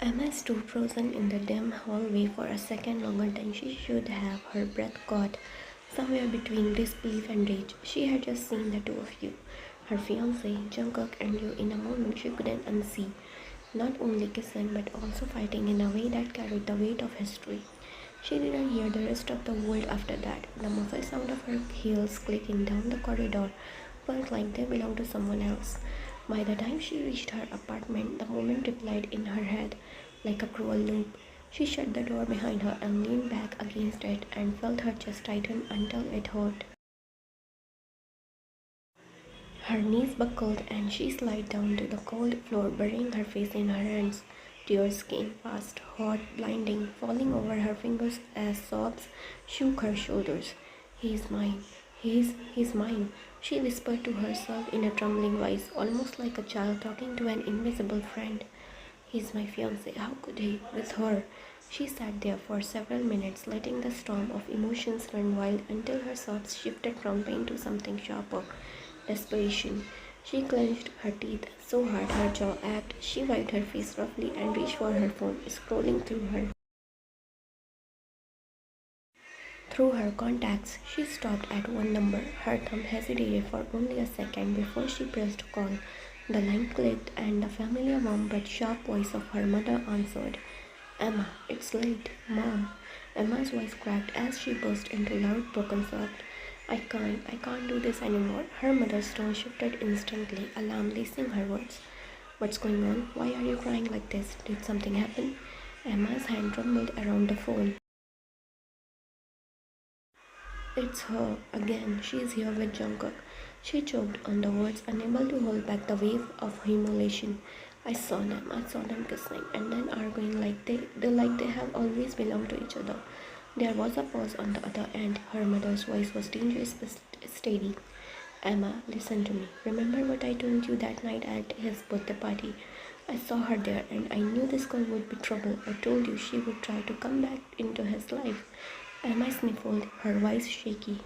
Emma stood frozen in the dim hallway for a second longer than she should have, her breath caught somewhere between disbelief and rage. She had just seen the two of you, her fiancé, Jungkook, and you in a moment she couldn't unsee, not only kissing but also fighting in a way that carried the weight of history. She didn't hear the rest of the world after that. The muffled sound of her heels clicking down the corridor felt like they belonged to someone else. By the time she reached her apartment, the moment replied in her head like a cruel loop. She shut the door behind her and leaned back against it and felt her chest tighten until it hurt. Her knees buckled and she slid down to the cold floor, burying her face in her hands. Tears came fast, hot, blinding, falling over her fingers as sobs shook her shoulders. He's mine. He's mine, she whispered to herself in a trembling voice, almost like a child talking to an invisible friend. He's my fiancé. How could he? With her. She sat there for several minutes, letting the storm of emotions run wild until her sobs shifted from pain to something sharper, desperation. She clenched her teeth so hard her jaw ached. She wiped her face roughly and reached for her phone, scrolling through her contacts. She stopped at one number. Her thumb hesitated for only a second before she pressed call. The line clicked and the familiar warm but sharp voice of her mother answered. Emma, it's late. Mom. Emma's voice cracked as she burst into loud broken sobs. I can't do this anymore. Her mother's tone shifted instantly, alarm lacing her words. What's going on? Why are you crying like this? Did something happen? Emma's hand trembled around the phone. It's her, again. She's here with Jungkook. She choked on the words, unable to hold back the wave of humiliation. I saw them kissing, and then arguing like they have always belonged to each other. There was a pause on the other end. Her mother's voice was dangerous but steady. Emma, listen to me. Remember what I told you that night at his birthday party? I saw her there and I knew this girl would be trouble. I told you she would try to come back into his life. Emma sniffled, her voice shaky.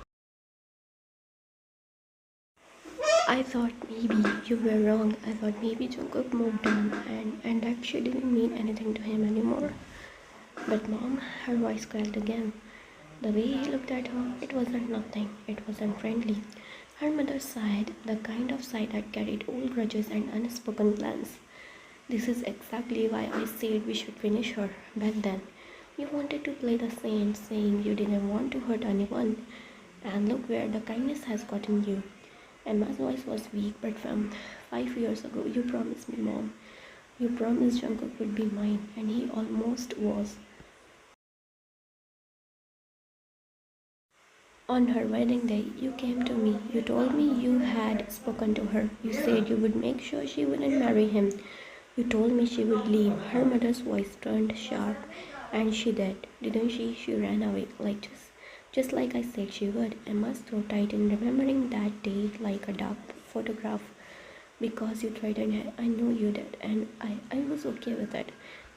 I thought maybe you were wrong. I thought maybe Jungkook moved on and that she didn't mean anything to him anymore. But Mom, her voice cracked again. The way he looked at her, it wasn't nothing. It wasn't friendly. Her mother sighed, the kind of sigh that carried old grudges and unspoken plans. This is exactly why I said we should finish her back then. You wanted to play the saint, saying you didn't want to hurt anyone. And look where the kindness has gotten you. Emma's voice was weak but firm. 5 years ago, you promised me, Mom. You promised Jungkook would be mine, and he almost was. On her wedding day, you came to me. You told me you had spoken to her. You said you would make sure she wouldn't marry him. You told me she would leave. Her mother's voice turned sharp. And she did, didn't she? She ran away, just like I said she would. Emma's throat tightened, remembering that day like a dark photograph. Because you threatened her, I know you did, and I was okay with it.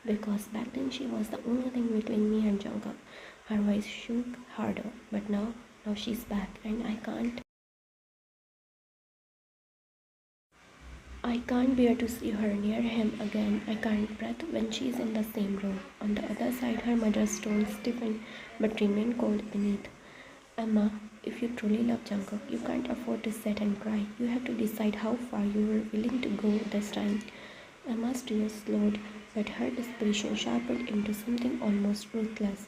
Because back then she was the only thing between me and Jungkook. Her voice shook harder, but now she's back, and I can't bear to see her near him again. I can't breathe when she's in the same room. On the other side, her mother's tone stiffened but remained cold beneath. Emma, if you truly love Jungkook, you can't afford to sit and cry. You have to decide how far you are willing to go this time. Emma's tears slowed, but her desperation sharpened into something almost ruthless.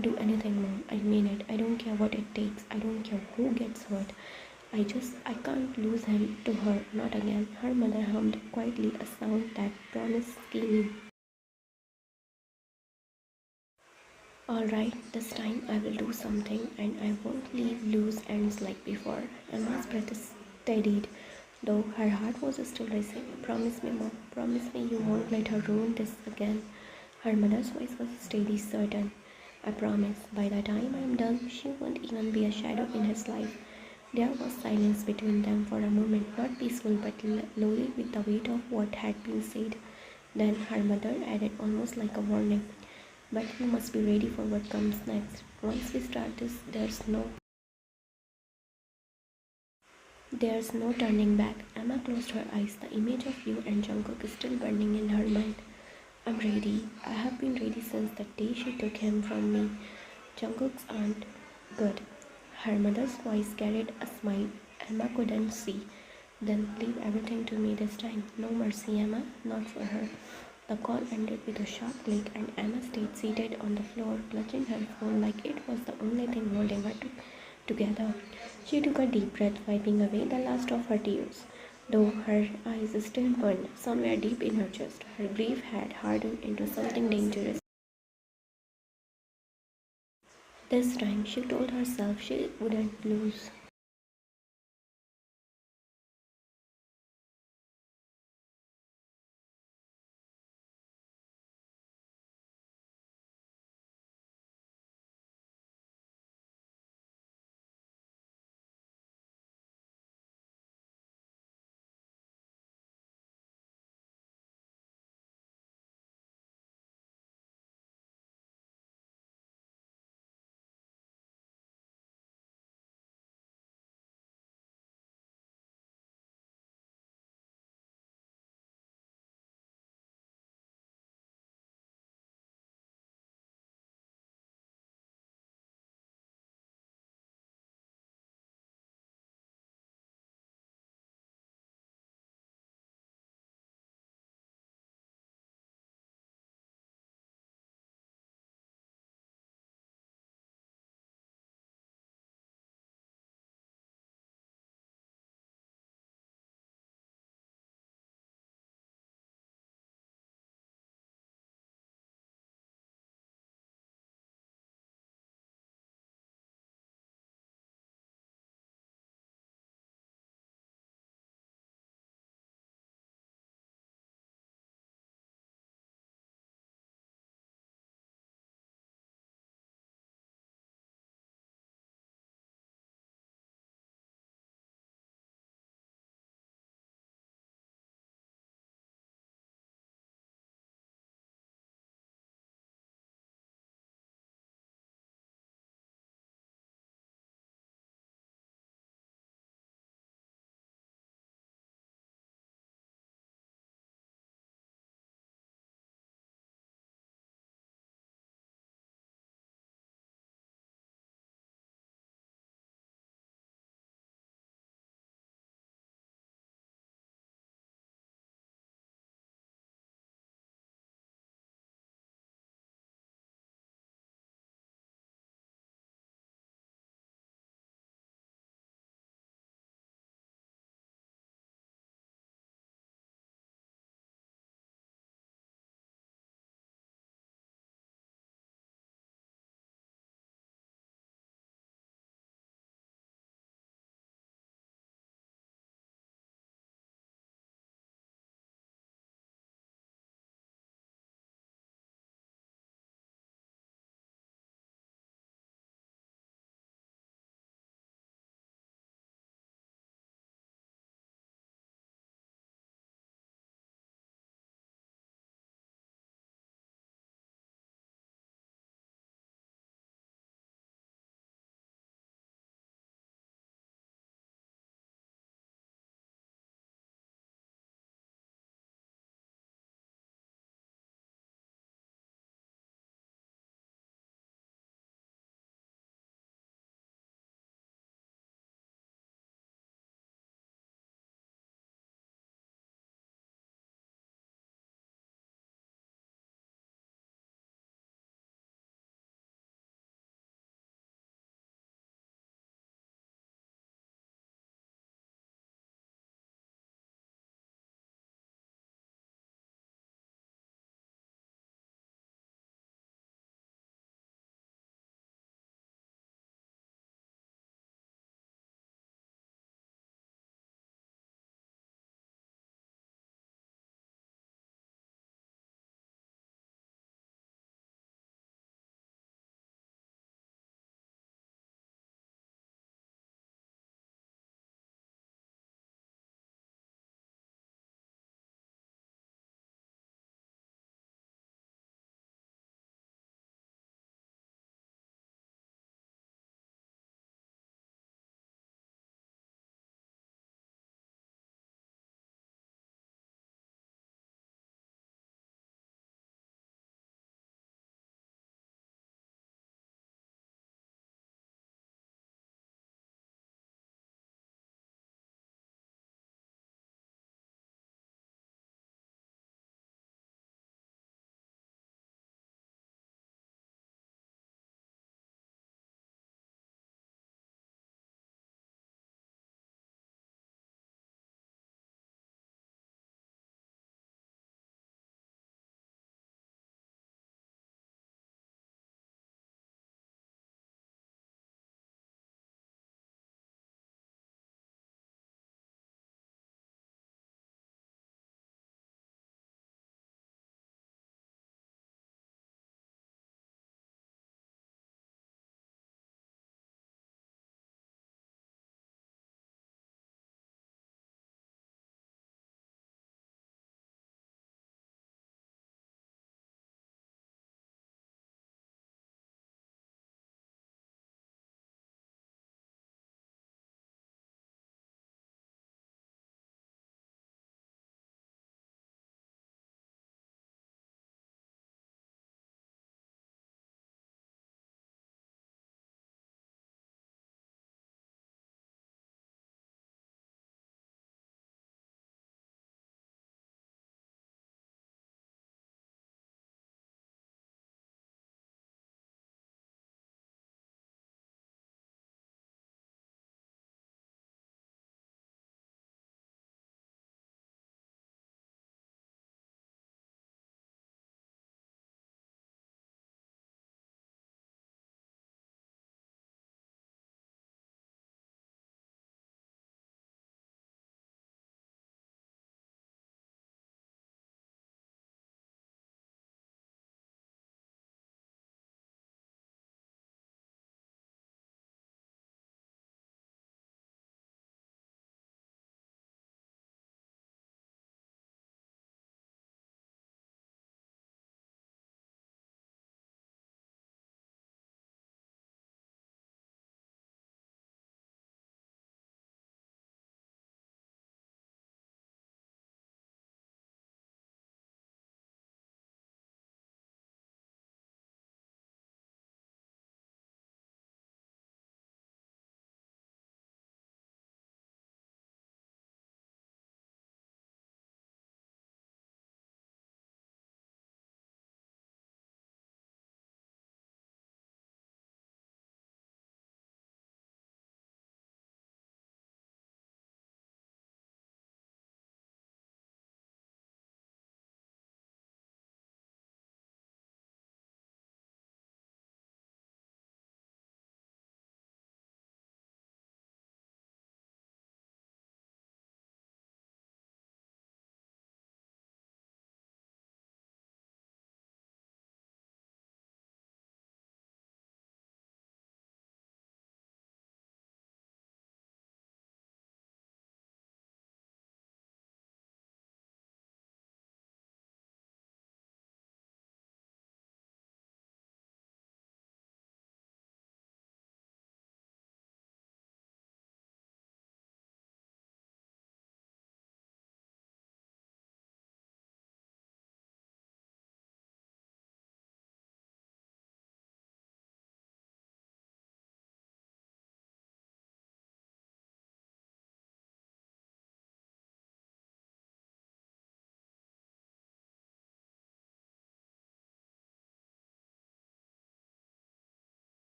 Do anything, Mom. I mean it. I don't care what it takes. I don't care who gets hurt. I can't lose him to her, not again. Her mother hummed quietly, a sound that promised scheming. Alright, this time I will do something and I won't leave loose ends like before. Emma's breath steadied, though her heart was still racing. Promise me, Mom. Promise me you won't let her ruin this again. Her mother's voice was steady, certain. I promise, by the time I'm done, she won't even be a shadow in his life. There was silence between them for a moment, not peaceful but loaded with the weight of what had been said. Then her mother added, almost like a warning, but you must be ready for what comes next. Once we start this, there's no turning back. Emma closed her eyes, the image of you and Jungkook is still burning in her mind. I'm ready. I have been ready since the day she took him from me. Jungkook's aunt. Good. Her mother's voice carried a smile Emma couldn't see. Then leave everything to me this time. No mercy, Emma. Not for her. The call ended with a sharp click and Emma stayed seated on the floor, clutching her phone like it was the only thing holding her together. She took a deep breath, wiping away the last of her tears. Though her eyes still burned somewhere deep in her chest, her grief had hardened into something dangerous. This time she told herself she wouldn't lose.